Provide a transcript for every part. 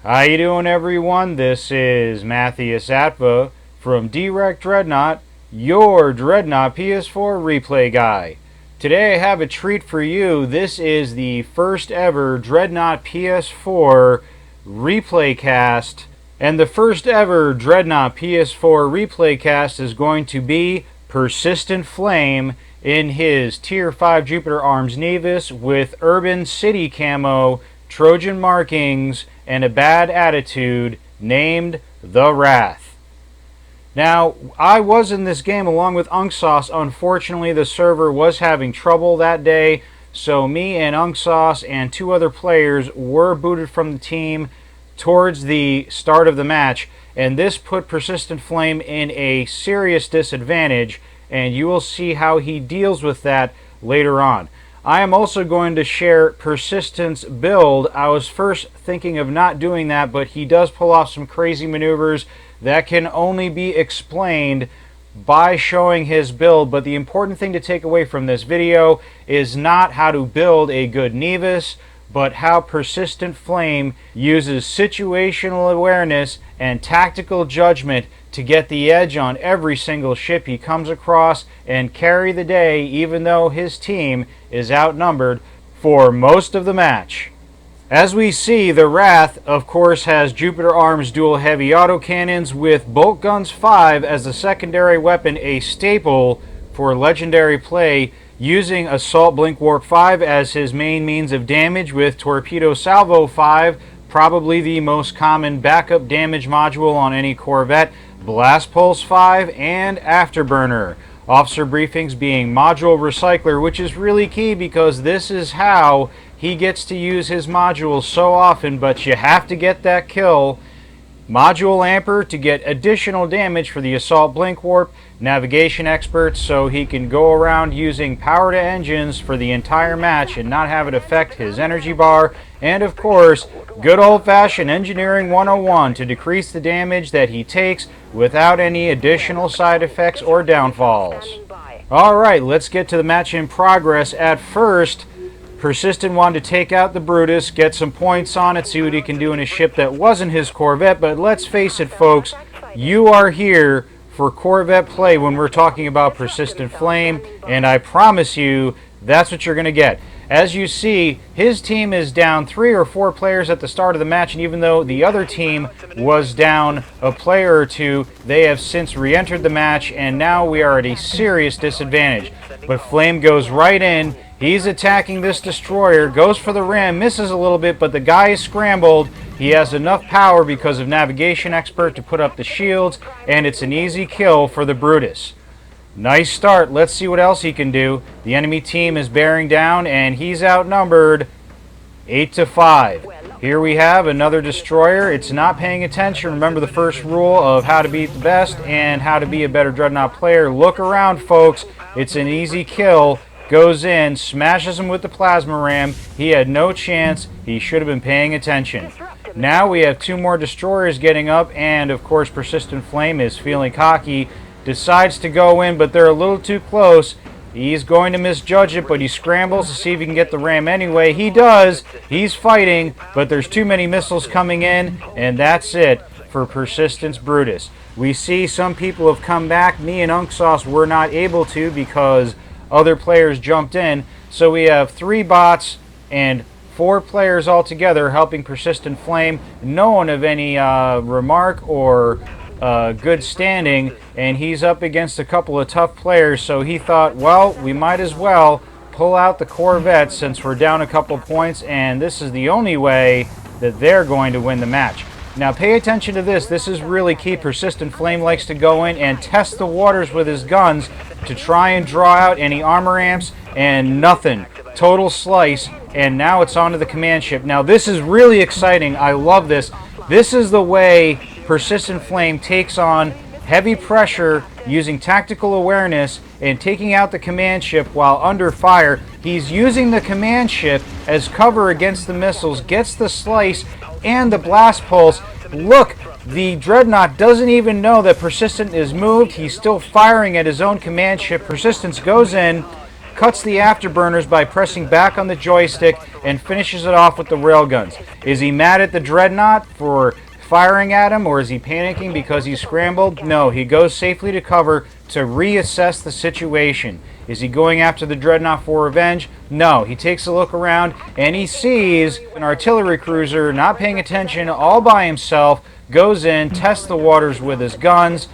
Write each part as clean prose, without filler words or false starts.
How you doing, everyone? This is Matthias Atva from Direct Dreadnought, your Dreadnought PS4 replay guy. Today I have a treat for you. This is the first ever Dreadnought PS4 replay cast, and the first ever Dreadnought PS4 replay cast is going to be Persistent Flame in his Tier 5 Jupiter Arms Nevis with Urban City Camo, Trojan markings, and a bad attitude, named The Wrath. Now, I was in this game along with Unksauce. Unfortunately, the server was having trouble that day, so me and Unksauce and two other players were booted from the team towards the start of the match, and this put Persistent Flame in a serious disadvantage, and you will see how he deals with that later on. I am also going to share Persistent's build. I was first thinking of not doing that, but he does pull off some crazy maneuvers that can only be explained by showing his build. But the important thing to take away from this video is not how to build a good Nevis, but how Persistent Flame uses situational awareness and tactical judgment to get the edge on every single ship he comes across and carry the day, even though his team is outnumbered for most of the match. As we see, the Wrath, of course, has Jupiter Arms dual heavy autocannons with Bolt Guns 5 as the secondary weapon, a staple for legendary play, using Assault Blink Warp 5 as his main means of damage with Torpedo Salvo 5, probably the most common backup damage module on any Corvette, Blast Pulse 5, and Afterburner. Officer Briefings being Module Recycler, which is really key because this is how he gets to use his modules so often, but you have to get that kill. Module Amper to get additional damage for the Assault Blink Warp. Navigation Expert so he can go around using power to engines for the entire match and not have it affect his energy bar. And of course, good old-fashioned Engineering 101 to decrease the damage that he takes without any additional side effects or downfalls. Alright, let's get to the match in progress. At first, Persistent wanted to take out the Brutus, get some points on it, see what he can do in a ship that wasn't his Corvette, but let's face it, folks, you are here for Corvette play when we're talking about Persistent Flame, and I promise you, that's what you're going to get. As you see, his team is down 3 or 4 players at the start of the match, and even though the other team was down a player or two, they have since re-entered the match, and now we are at a serious disadvantage. But Flame goes right in. He's attacking this destroyer, goes for the ram, misses a little bit, but the guy is scrambled. He has enough power because of Navigation Expert to put up the shields, and it's an easy kill for the Brutus. Nice start. Let's see what else he can do. The enemy team is bearing down, and he's outnumbered 8-5. Here we have another destroyer. It's not paying attention. Remember the first rule of how to beat the best and how to be a better Dreadnought player. Look around, folks. It's an easy kill. Goes in, smashes him with the plasma ram. He had no chance. He should have been paying attention. Now we have 2 more destroyers getting up, and of course Persistent Flame is feeling cocky. Decides to go in, but they're a little too close. He's going to misjudge it, but he scrambles to see if he can get the ram anyway. He does. He's fighting, but there's too many missiles coming in, and that's it for Persistent's Brutus. We see some people have come back. Me and Unksauce were not able to because other players jumped in. So we have 3 bots and 4 players altogether helping Persistent Flame. No one of any remark or good standing, and he's up against a couple of tough players, so he thought, well, we might as well pull out the Corvette since we're down a couple points, and this is the only way that they're going to win the match. Now pay attention to this. This is really key. Persistent Flame likes to go in and test the waters with his guns to try and draw out any armor amps, and nothing. Total slice, and now it's onto the command ship. Now this is really exciting. I love this. This is the way Persistent Flame takes on heavy pressure using tactical awareness and taking out the command ship while under fire. He's using the command ship as cover against the missiles, gets the slice and the blast pulse. Look, the Dreadnought doesn't even know that Persistent is moved. He's still firing at his own command ship. Persistence goes in, cuts the afterburners by pressing back on the joystick and finishes it off with the railguns. Is he mad at the Dreadnought for firing at him, or is he panicking because he's scrambled? No, he goes safely to cover to reassess the situation. Is he going after the Dreadnought for revenge? No, he takes a look around and he sees an artillery cruiser not paying attention all by himself, goes in, tests the waters with his guns.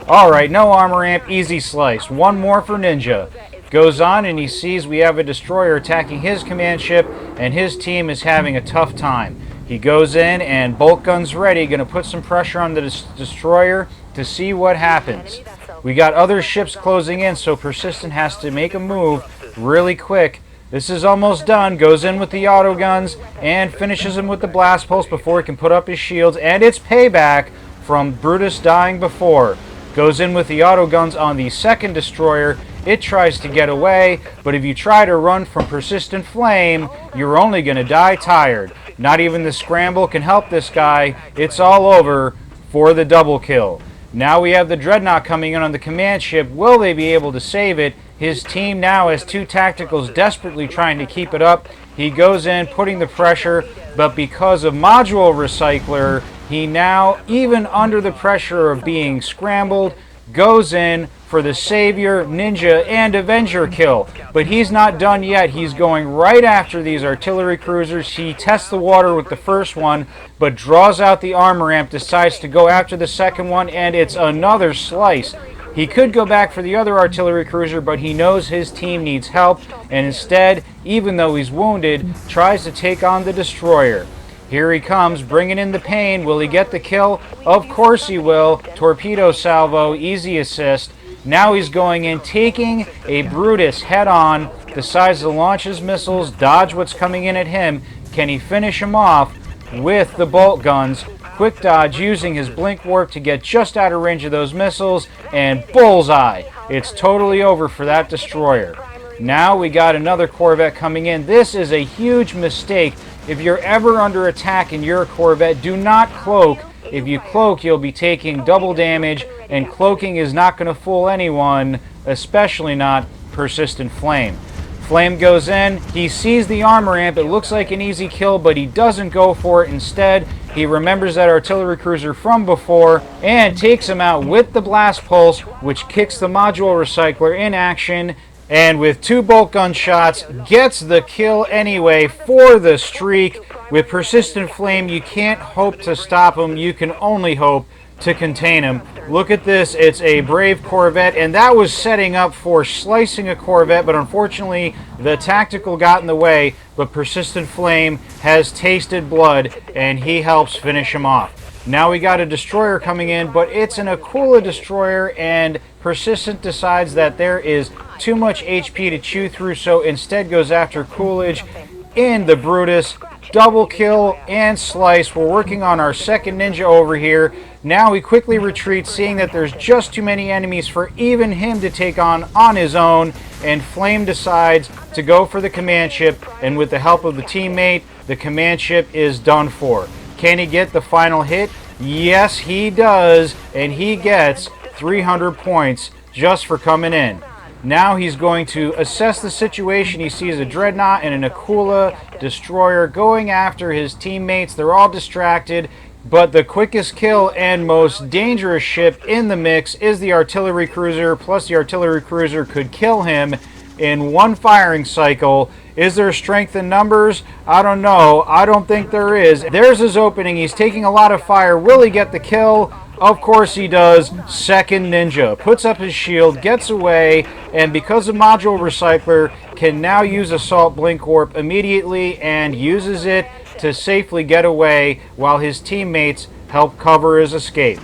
Alright, no armor amp, easy slice. One more for Ninja. Goes on and he sees we have a destroyer attacking his command ship and his team is having a tough time. He goes in and bolt guns ready, going to put some pressure on the destroyer to see what happens. We got other ships closing in, so Persistent has to make a move really quick. This is almost done. Goes in with the auto guns and finishes him with the blast pulse before he can put up his shields. And it's payback from Brutus dying before. Goes in with the auto guns on the second destroyer. It tries to get away, but if you try to run from Persistent Flame, you're only going to die tired. Not even the scramble can help this guy. It's all over for the double kill. Now we have the Dreadnought coming in on the command ship. Will they be able to save it? His team now has two tacticals desperately trying to keep it up. He goes in, putting the pressure, but because of Module Recycler, he now, even under the pressure of being scrambled, goes in for the Savior, Ninja, and Avenger kill. But he's not done yet. He's going right after these artillery cruisers. He tests the water with the first one, but draws out the armor amp, decides to go after the second one, and it's another slice. He could go back for the other artillery cruiser, but he knows his team needs help, and instead, even though he's wounded, tries to take on the destroyer. Here he comes, bringing in the pain. Will he get the kill? Of course he will. Torpedo salvo, easy assist. Now he's going in, taking a Brutus head-on, decides to launch his missiles, dodge what's coming in at him. Can he finish him off with the bolt guns? Quick dodge using his blink warp to get just out of range of those missiles, and bullseye. It's totally over for that destroyer. Now we got another Corvette coming in. This is a huge mistake. If you're ever under attack in your Corvette, do not cloak. If you cloak, you'll be taking double damage, and cloaking is not going to fool anyone, especially not Persistent Flame. Flame goes in, he sees the armor amp, it looks like an easy kill, but he doesn't go for it. Instead, he remembers that artillery cruiser from before and takes him out with the blast pulse, which kicks the Module Recycler in action, and with two bolt gun shots, gets the kill anyway for the streak. With Persistent Flame, you can't hope to stop him, you can only hope to contain him. Look at this, it's a brave Corvette, and that was setting up for slicing a Corvette, but unfortunately the tactical got in the way, but Persistent Flame has tasted blood, and he helps finish him off. Now we got a destroyer coming in, but it's an Aquila destroyer, and Persistent decides that there is too much HP to chew through, so instead goes after Coolidge in the Brutus. Double kill and slice. We're working on our second Ninja over here. Now he quickly retreats, seeing that there's just too many enemies for even him to take on his own, and Flame decides to go for the command ship, and with the help of the teammate, the command ship is done for. Can he get the final hit? Yes, he does, and he gets 300 points just for coming in. Now he's going to assess the situation. He sees a Dreadnought and an Aquila destroyer going after his teammates. They're all distracted, but the quickest kill and most dangerous ship in the mix is the artillery cruiser, plus the artillery cruiser could kill him in one firing cycle. Is there strength in numbers? I don't know. I don't think there is. There's his opening. He's taking a lot of fire. Will he get the kill? Of course he does. Second Ninja puts up his shield, gets away, and because of Module Recycler, can now use Assault Blink Warp immediately and uses it to safely get away while his teammates help cover his escape.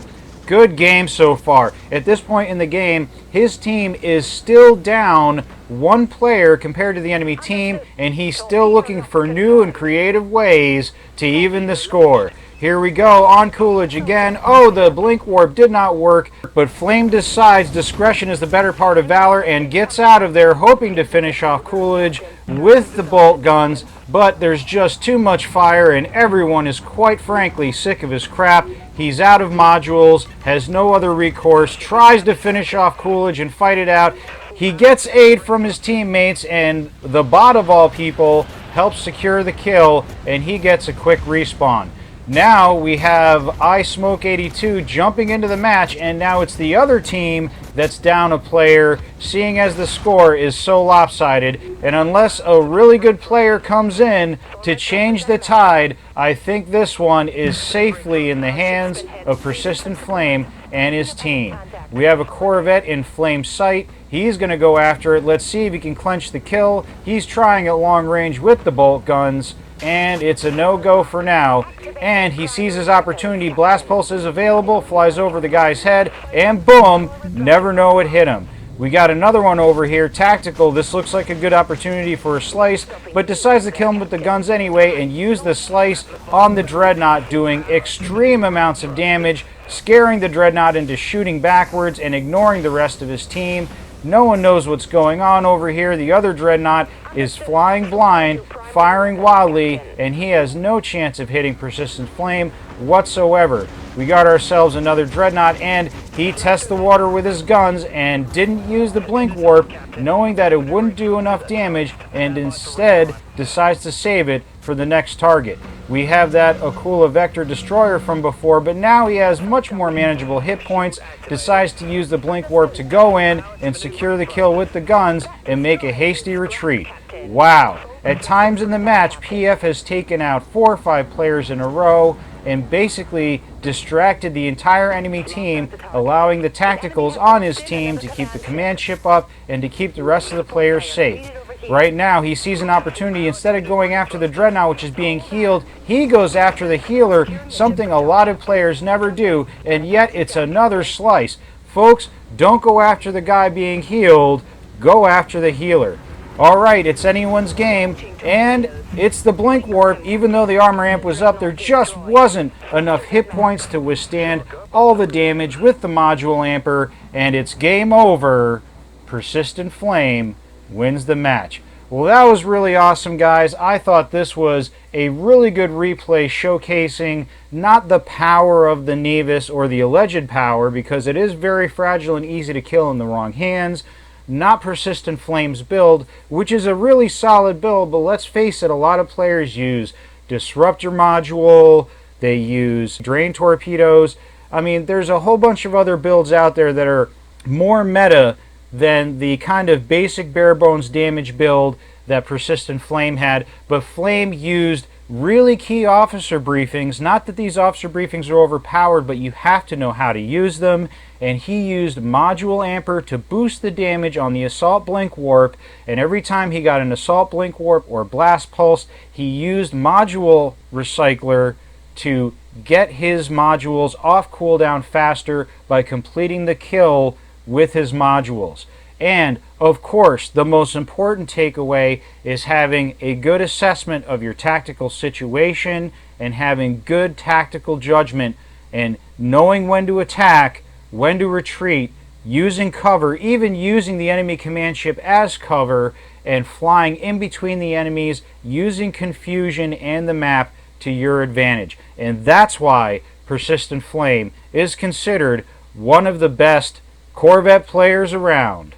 Good game so far. At this point in the game, his team is still down one player compared to the enemy team, and he's still looking for new and creative ways to even the score. Here we go on Coolidge again. Oh, the Blink Warp did not work, but Flame decides discretion is the better part of valor and gets out of there, hoping to finish off Coolidge with the bolt guns, but there's just too much fire and everyone is quite frankly sick of his crap. He's out of modules, has no other recourse, tries to finish off Coolidge and fight it out. He gets aid from his teammates, and the bot of all people helps secure the kill, and he gets a quick respawn. Now we have iSmoke82 jumping into the match, and now it's the other team that's down a player, seeing as the score is so lopsided. And unless a really good player comes in to change the tide, I think this one is safely in the hands of Persistent Flame and his team. We have a Corvette in Flame's sight. He's going to go after it. Let's see if he can clinch the kill. He's trying at long range with the bolt guns, and it's a no-go for now. And he sees his opportunity. Blast Pulse is available, flies over the guy's head, and boom, never know it hit him. We got another one over here, Tactical. This looks like a good opportunity for a slice, but decides to kill him with the guns anyway and use the slice on the Dreadnought, doing extreme amounts of damage, scaring the Dreadnought into shooting backwards and ignoring the rest of his team. No one knows what's going on over here. The other Dreadnought is flying blind, firing wildly, and he has no chance of hitting Persistent Flame whatsoever. We got ourselves another Dreadnought, and he tests the water with his guns and didn't use the Blink Warp, knowing that it wouldn't do enough damage, and instead decides to save it for the next target. We have that Akula Vector Destroyer from before, but now he has much more manageable hit points, decides to use the Blink Warp to go in and secure the kill with the guns and make a hasty retreat. Wow. At times in the match, PF has taken out 4 or 5 players in a row and basically distracted the entire enemy team, allowing the Tacticals on his team to keep the command ship up and to keep the rest of the players safe. Right now, he sees an opportunity. Instead of going after the Dreadnought, which is being healed, he goes after the healer, something a lot of players never do, and yet it's another slice. Folks, don't go after the guy being healed, go after the healer. Alright, it's anyone's game, and it's the Blink Warp. Even though the armor amp was up, there just wasn't enough hit points to withstand all the damage with the module amper, and it's game over. Persistent Flame wins the match. Well, that was really awesome, guys. I thought this was a really good replay showcasing not the power of the Nevis or the alleged power, because it is very fragile and easy to kill in the wrong hands. Not Persistent Flame's build, which is a really solid build, but let's face it, a lot of players use Disruptor Module, they use Drain Torpedoes. I mean, there's a whole bunch of other builds out there that are more meta than the kind of basic bare bones damage build that Persistent Flame had, but Flame used really key officer briefings. Not that these officer briefings are overpowered, but you have to know how to use them, and he used Module Amper to boost the damage on the Assault Blink Warp, and every time he got an Assault Blink Warp or Blast Pulse, he used Module Recycler to get his modules off cooldown faster by completing the kill with his modules. And of course, the most important takeaway is having a good assessment of your tactical situation and having good tactical judgment and knowing when to attack, when to retreat, using cover, even using the enemy command ship as cover, and flying in between the enemies, using confusion and the map to your advantage. And that's why Persistent Flame is considered one of the best Corvette players around.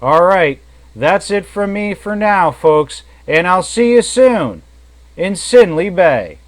Alright, that's it from me for now, folks, and I'll see you soon in Sinley Bay.